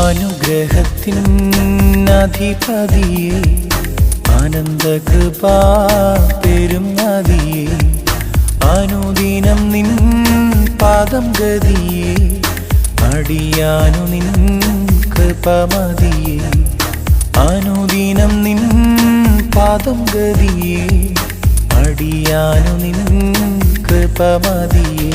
അനുഗ്രഹത്തിൻ അധിപതിയെ ആനന്ദകൃപാ പെരും നദിയെ അനുദിനം നിൻ പാദം ഗതിയെ അടിയാനു നിൻ കൃപമതിയെ അനുദിനം നിൻ പാദം ഗതിയെ അടിയാനു നിൻ കൃപമതിയെ